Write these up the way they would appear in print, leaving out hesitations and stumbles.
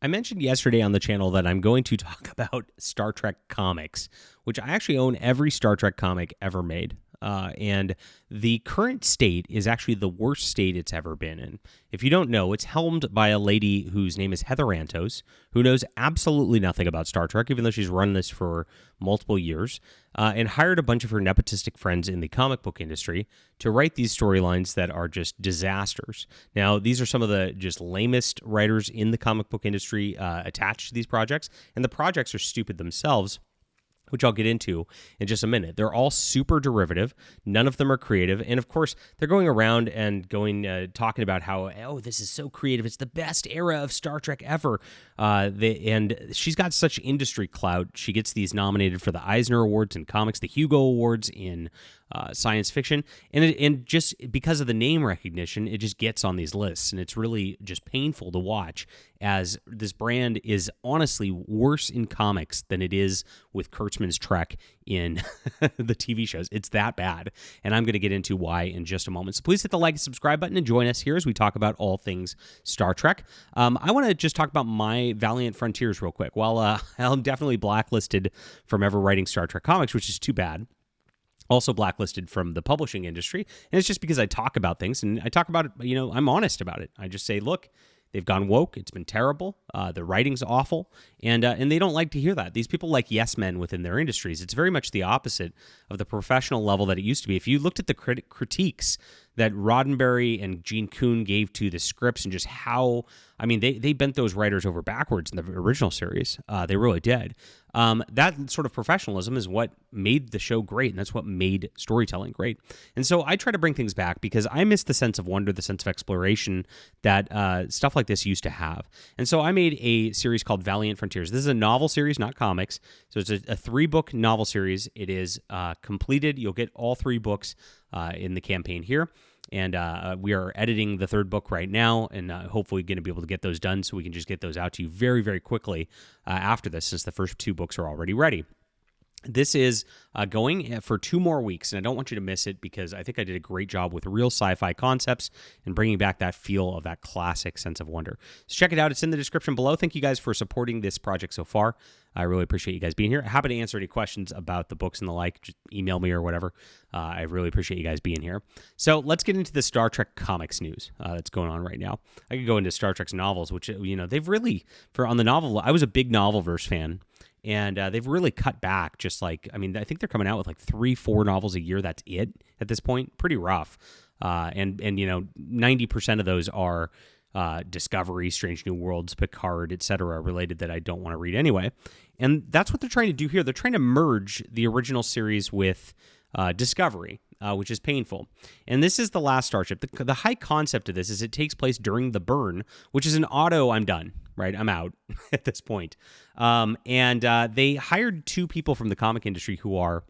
I mentioned yesterday on the channel that I'm going to talk about Star Trek comics, which I actually own every Star Trek comic ever made. And the current state is actually the worst state it's ever been in. If you don't know, it's helmed by a lady whose name is Heather Antos, who knows absolutely nothing about Star Trek, even though she's run this for multiple years, and hired a bunch of her nepotistic friends in the comic book industry to write these storylines that are just disasters. Now, these are some of the just lamest writers in the comic book industry attached to these projects, and the projects are stupid themselves, which I'll get into in just a minute. They're all super derivative. None of them are creative. And of course, they're going around and talking about how, oh, this is so creative. It's the best era of Star Trek ever. And she's got such industry clout. She gets these nominated for the Eisner Awards in comics, the Hugo Awards in science fiction, and just because of the name recognition, it just gets on these lists, and it's really just painful to watch as this brand is honestly worse in comics than it is with Kurtzman's Trek in the TV shows. It's that bad, and I'm going to get into why in just a moment. So please hit the like and subscribe button and join us here as we talk about all things Star Trek. I want to just talk about my Valiant Frontiers real quick. While I'm definitely blacklisted from ever writing Star Trek comics, which is too bad, also blacklisted from the publishing industry. And it's just because I talk about things, and I talk about it, I'm honest about it. I just say, look, they've gone woke. It's been terrible. The writing's awful. And they don't like to hear that. These people like yes men within their industries. It's very much the opposite of the professional level that it used to be. If you looked at the critiques that Roddenberry and Gene Kuhn gave to the scripts and just how, they bent those writers over backwards in the original series. They really did. That sort of professionalism is what made the show great, and that's what made storytelling great. And so I try to bring things back because I miss the sense of wonder, the sense of exploration that stuff like this used to have. And so I made a series called Valiant Frontiers. This is a novel series, not comics. So it's a 3-book novel series. It is completed. You'll get all 3 books in the campaign here. And we are editing the 3rd book right now, and hopefully going to be able to get those done so we can just get those out to you very, very quickly after this, since the first 2 books are already ready. This is going for 2 more weeks, and I don't want you to miss it because I think I did a great job with real sci-fi concepts and bringing back that feel of that classic sense of wonder. So check it out. It's in the description below. Thank you guys for supporting this project so far. I really appreciate you guys being here. Happy to answer any questions about the books and the like. Just email me or whatever. I really appreciate you guys being here. So let's get into the Star Trek comics news that's going on right now. I could go into Star Trek's novels, which, they've really, on the novel, I was a big Novelverse fan. And they've really cut back, just I think they're coming out with 3-4 novels a year. That's it at this point. Pretty rough. And 90% of those are Discovery, Strange New Worlds, Picard, etc., related that I don't want to read anyway. And that's what they're trying to do here. They're trying to merge the original series with Discovery, which is painful. And this is the last Starship. The high concept of this is it takes place during the burn, which is an auto, I'm done, right? I'm out at this point. And they hired 2 people from the comic industry who are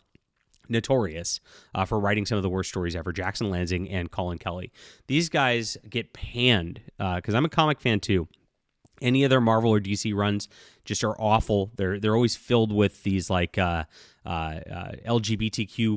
notorious for writing some of the worst stories ever, Jackson Lansing and Colin Kelly. These guys get panned, because I'm a comic fan too. Any of their Marvel or DC runs just are awful. They're always filled with these LGBTQ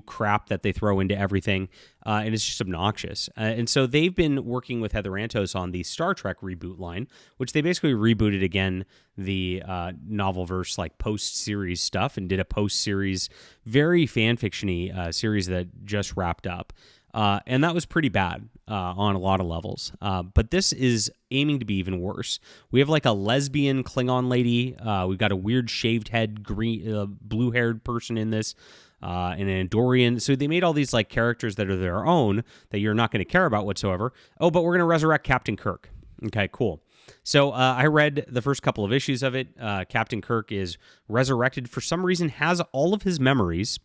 crap that they throw into everything, and it's just obnoxious. And so they've been working with Heather Antos on the Star Trek reboot line, which they basically rebooted again the Novelverse post-series stuff and did a post-series, very fan-fiction-y series that just wrapped up. And that was pretty bad on a lot of levels. But this is aiming to be even worse. We have a lesbian Klingon lady. We've got a weird shaved head, green, blue-haired person in this, and an Andorian. So they made all these characters that are their own that you're not going to care about whatsoever. Oh, but we're going to resurrect Captain Kirk. Okay, cool. So I read the first couple of issues of it. Captain Kirk is resurrected for some reason, has all of his memories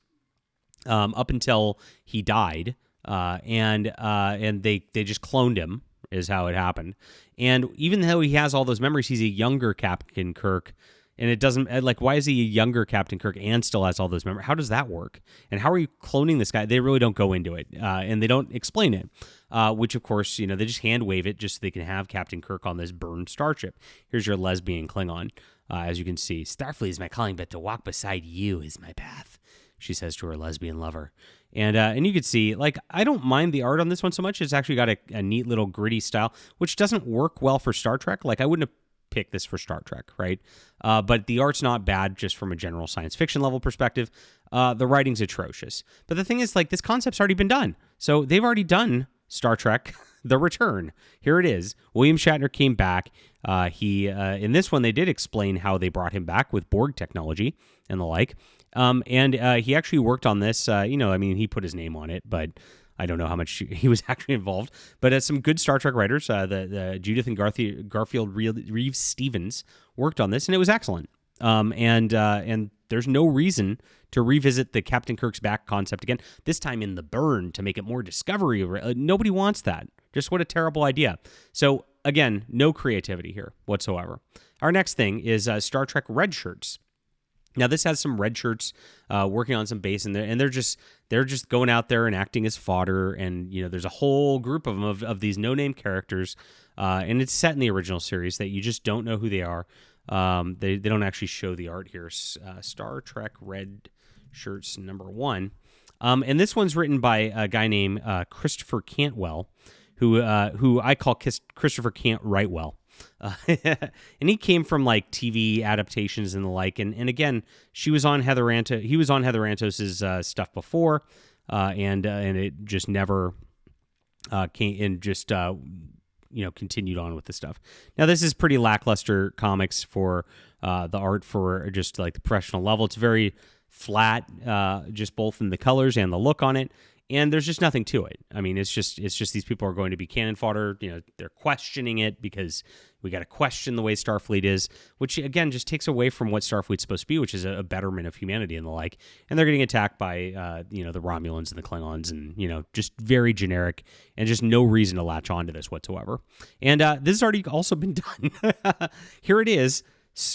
up until he died. And they just cloned him, is how it happened. And even though he has all those memories, he's a younger Captain Kirk. And it doesn't, why is he a younger Captain Kirk and still has all those memories? How does that work? And how are you cloning this guy? They really don't go into it, and they don't explain it, which, of course, they just hand wave it just so they can have Captain Kirk on this burned starship. Here's your lesbian Klingon. As you can see, Starfleet is my calling, but to walk beside you is my path, she says to her lesbian lover. And you could see, I don't mind the art on this one so much. It's actually got a neat little gritty style, which doesn't work well for Star Trek. I wouldn't have pick this for Star Trek, right? But the art's not bad just from a general science fiction level perspective. The writing's atrocious. But the thing is, like, this concept's already been done. So they've already done Star Trek The Return. Here it is. William Shatner came back. In this one, they did explain how they brought him back with Borg technology and the like. And he actually worked on this. He put his name on it, but I don't know how much he was actually involved. But some good Star Trek writers, the Judith and Garfield Reeves Stevens, worked on this, and it was excellent. And there's no reason to revisit the Captain Kirk's back concept again, this time in the burn to make it more Discovery. Nobody wants that. Just what a terrible idea. So, again, no creativity here whatsoever. Our next thing is Star Trek Red Shirts. Now, this has some red shirts working on some base, and they're just going out there and acting as fodder. And there's a whole group of them of these no-name characters, and it's set in the original series that you just don't know who they are. They don't actually show the art here. Star Trek Red Shirts #1, and this one's written by a guy named Christopher Cantwell, who I call Christopher Can't Write Well. And he came from like TV adaptations and the like, and again, he was on Heather Antos's stuff before, and it just never came and just continued on with the stuff. Now, this is pretty lackluster comics for the art for just like the professional level. It's very flat, just both in the colors and the look on it. And there's just nothing to it. I mean, it's just these people are going to be cannon fodder. They're questioning it because we got to question the way Starfleet is, which again just takes away from what Starfleet's supposed to be, which is a betterment of humanity and the like. And they're getting attacked by the Romulans and the Klingons, and just very generic and just no reason to latch onto this whatsoever. And this has already also been done. Here it is.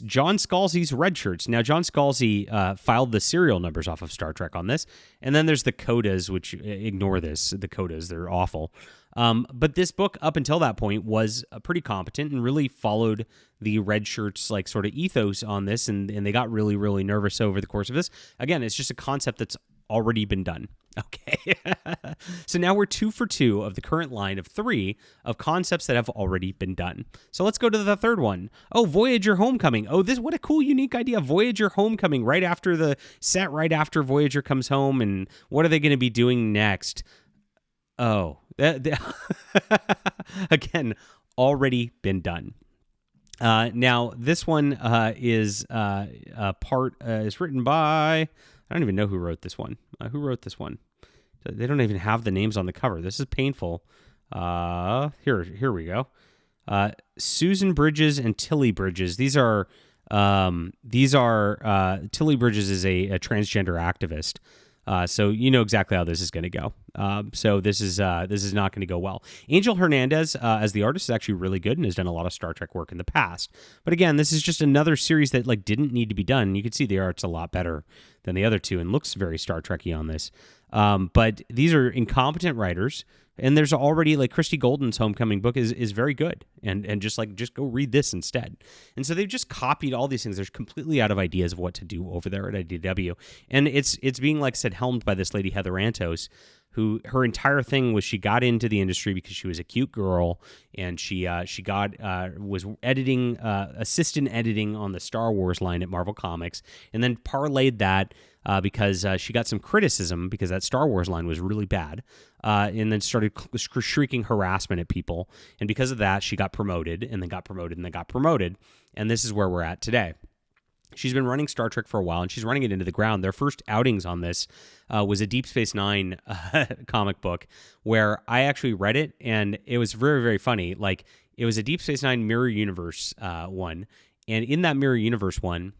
John Scalzi's Red Shirts. Now, John Scalzi filed the serial numbers off of Star Trek on this. And then there's the codas, which ignore this. The codas, they're awful. But this book, up until that point, was pretty competent and really followed the Red Shirts like sort of ethos on this. And they got really, really nervous over the course of this. Again, it's just a concept that's already been done. Okay. So now we're 2 for 2 of the current line of 3 of concepts that have already been done. So let's go to the third one. Oh, Voyager Homecoming. Oh, what a cool, unique idea. Voyager Homecoming right after Voyager comes home. And what are they going to be doing next? Oh, again, already been done. Now this one is written by, I don't even know who wrote this one. Who wrote this one? They don't even have the names on the cover. This is painful. Here we go. Susan Bridges and Tilly Bridges. These are Tilly Bridges is a transgender activist. So you know exactly how this is going to go. So this is not going to go well. Angel Hernandez, as the artist, is actually really good and has done a lot of Star Trek work in the past. But again, this is just another series that like didn't need to be done. You can see the art's a lot better than the other two and looks very Star Trek-y on this. But these are incompetent writers. And there's already like Christy Golden's Homecoming book is very good, and just go read this instead. And so they've just copied all these things. They're completely out of ideas of what to do over there at IDW, and it's being like said helmed by this lady Heather Antos, who her entire thing was she got into the industry because she was a cute girl, and she was editing assistant editing on the Star Wars line at Marvel Comics, and then parlayed that. Because she got some criticism because that Star Wars line was really bad, and then started shrieking harassment at people. And because of that, she got promoted, and then got promoted, and then got promoted. And this is where we're at today. She's been running Star Trek for a while, and she's running it into the ground. Their first outings on this was a Deep Space Nine comic book where I actually read it, and it was very, very funny. Like, it was a Deep Space Nine Mirror Universe one, and in that Mirror Universe one,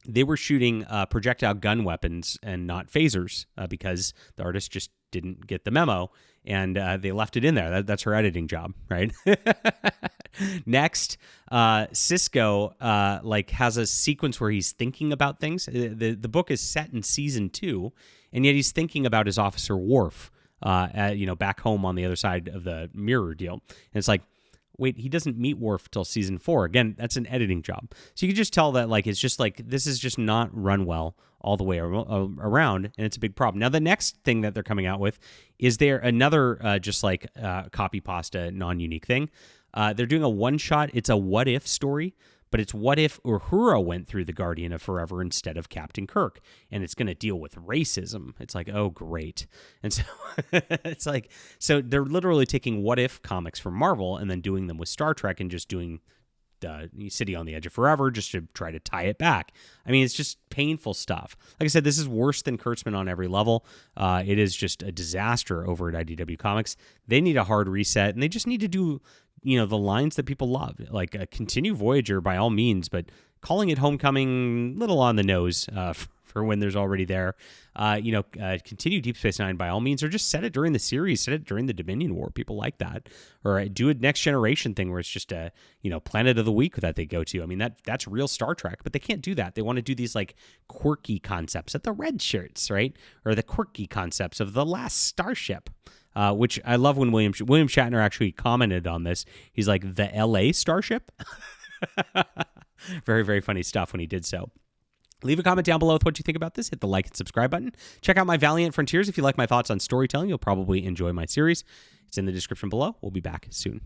they were shooting projectile gun weapons and not phasers because the artist just didn't get the memo, and they left it in there. That's her editing job, right? Next, Cisco has a sequence where he's thinking about things. The book is set in season 2, and yet he's thinking about his officer Worf, back home on the other side of the mirror deal. And it's like, wait, he doesn't meet Worf till season 4. Again, that's an editing job. So you can just tell that it's just this is just not run well all the way around, and it's a big problem. Now, the next thing that they're coming out with is another copy pasta non-unique thing. They're doing a one-shot. It's a what-if story, but it's what if Uhura went through the Guardian of Forever instead of Captain Kirk, and it's going to deal with racism. It's like, oh, great. And so it's like, so they're literally taking what-if comics from Marvel and then doing them with Star Trek and just doing City on the Edge of Forever just to try to tie it back. I mean, it's just painful stuff. Like I said, this is worse than Kurtzman on every level. It is just a disaster over at IDW Comics. They need a hard reset, and they just need to do, the lines that people love. Like, continue Voyager by all means, but calling it Homecoming, little on the nose for when there's already there. Continue Deep Space Nine by all means, or just set it during the series, set it during the Dominion War. People like that. Or do a Next Generation thing where it's just a, Planet of the Week that they go to. I mean, that's real Star Trek, but they can't do that. They want to do these like quirky concepts at the red shirts, right? Or the quirky concepts of the last Starship. Which I love when William Shatner actually commented on this. He's like, the LA Starship? Very, very funny stuff when he did so. Leave a comment down below with what you think about this. Hit the like and subscribe button. Check out my Valiant Frontiers if you like my thoughts on storytelling. You'll probably enjoy my series. It's in the description below. We'll be back soon.